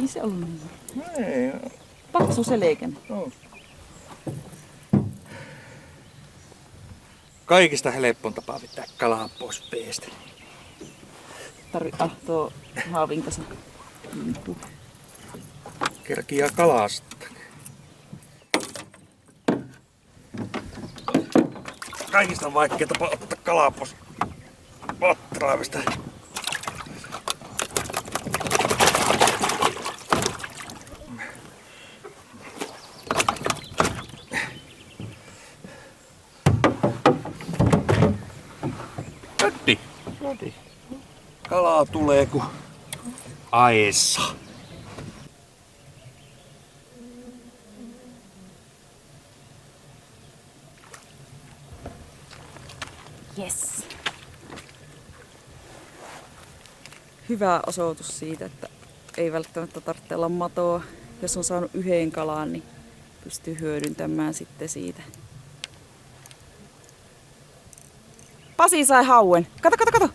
Ei se ollut niin. Ei. Paksu selkeä. No. Kaikista helpoin tapa pitää kalaa pois veestä. Tuo haavin kanssa. Kerkiä kalasta. Kaikista vaikea tapa ottaa kalaa pois traavista. Nodi. Kalaa tulee ku aessa. Yes. Hyvä osoitus siitä, että ei välttämättä tarvitse olla matoa. Jos on saanut yhden kalan, niin pystyy hyödyntämään sitten siitä. Pasi sai hauen. Kato!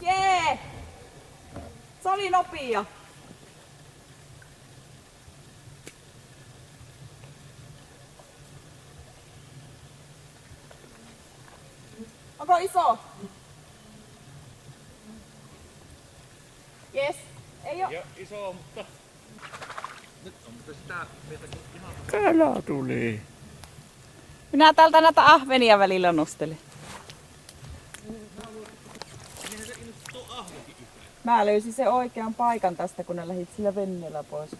Jee! Se oli nopea. Onko iso? Yes. Ei oo. Joo, iso, mutta nyt on sitä vietäkin ihan... Kala tuli. Minä täältä näitä ahvenia välillä nostelen. Mä löysin sen oikean paikan tästä, kun ne lähdit sillä venneellä pois.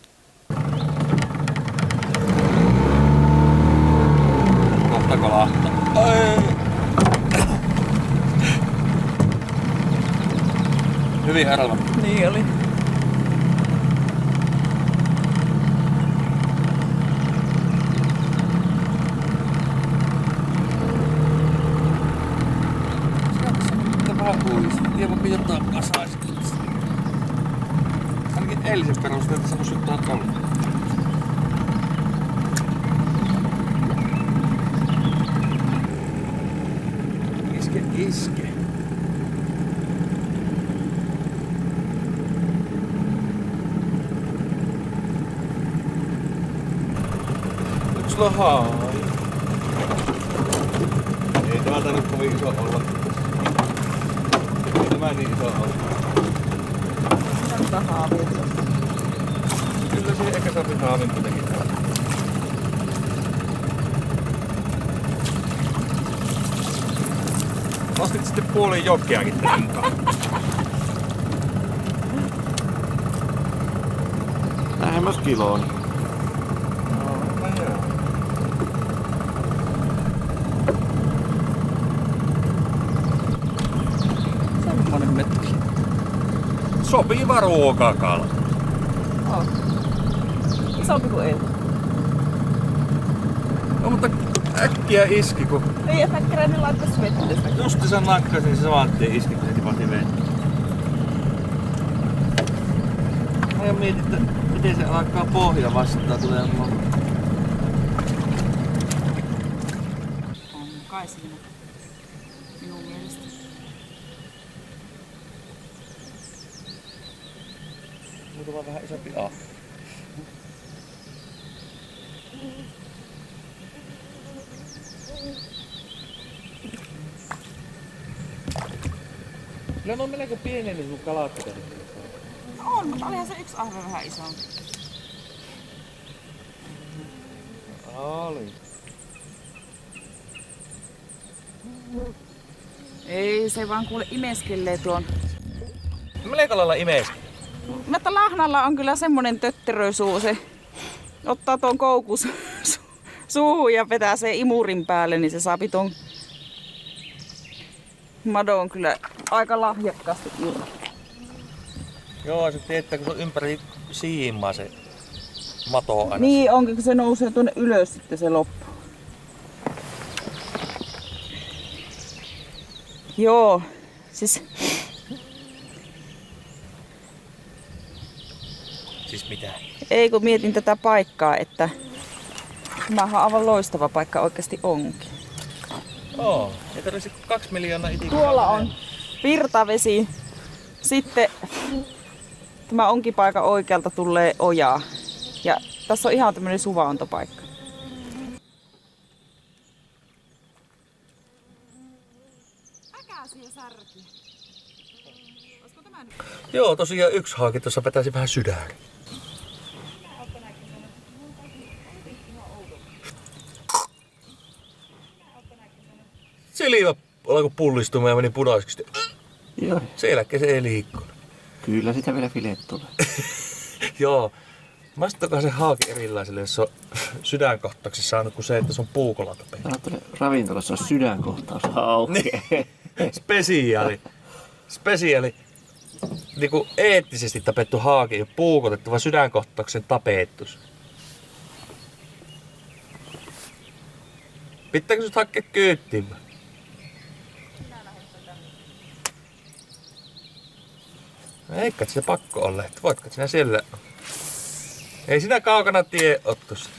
Kohta kolahtaa. Hyvin arva. Niin oli. Hieman jotain kasais. Ainakin eilisen perusteella tässä voisi ottaa tolle. Iske. Nyt sulla haai. Ei tämä tainnut kovin iso olla. Tämä niin iso on. Mitä haavia? Kyllä se ehkä saa haavin kuitenkin. Nostit sitten puolen jokeakin tänkaan. Lähemmäs kiloon. Semmonen metki. Sopiva ruokakala. On. Isompi kuin eilen. No mutta äkkiä iski kun... Ei, että kerennyt laittaa vettä. Justi sen nakkasin, se saman tien iski, kun se tipahti veen. Mä mietin, että miten se alkaa pohja vastaan tulee. On kai siinä. Minun mielestä. Nyt on vaan vähän isompi ahto. Kyllä ne on melko pieneni sun kalat pitänyt. On, mutta olihan se yksi ahve vähän isompi. Oli. Ei, se vaan kuule imeskelee tuon. Melko lailla imeis. Mutta lahnalla on kyllä semmonen tötterösuu, se ottaa tuon koukun suuhun ja vetää se imurin päälle, niin se saapi tuon madon kyllä aika lahjakkaasti irti. Joo, se tietää, kun se on ympäri siimaa se mato aina. Niin onkin, kun se nousee tuonne ylös sitten se loppu. Joo, siis... Siis mitä? Ei kun mietin tätä paikkaa, että tämähän on aivan loistava paikka oikeasti onkin. Oo, ei tarvitse 2 miljoonaa itikaa. Tuolla on virtavesi. Sitten Tämä onkin paikka oikealta tulee ojaa. Ja tässä on ihan tämmönen suvaontopaikka. Äkäisiä särkiä. Olisiko tämä nyt? Joo, tosiaan yksi haaki tuossa vetäisi vähän sydän. Silmä alkoi pullistumaan ja meni punaiseksi. Joo. Sen jälkeen se ei liikkunut. Kyllä sitä vielä filet tulee. Joo. Maistuukohan se haaki erilaiselle, jos on sydänkohtauksessa saanut kuin se, että se on puukolla tapettu. Ajattele, ravintolassa on sydänkohtaus auki. Spesiaali. Niinku eettisesti tapettu haaki, ei ole puukotettu, vaan sydänkohtauksen tapettus. Pitääkö sut hakea kyyttiin? Eikä se pakko olla, että voitko sinä siellä. Ei sinä kaukana tie ottu sitä.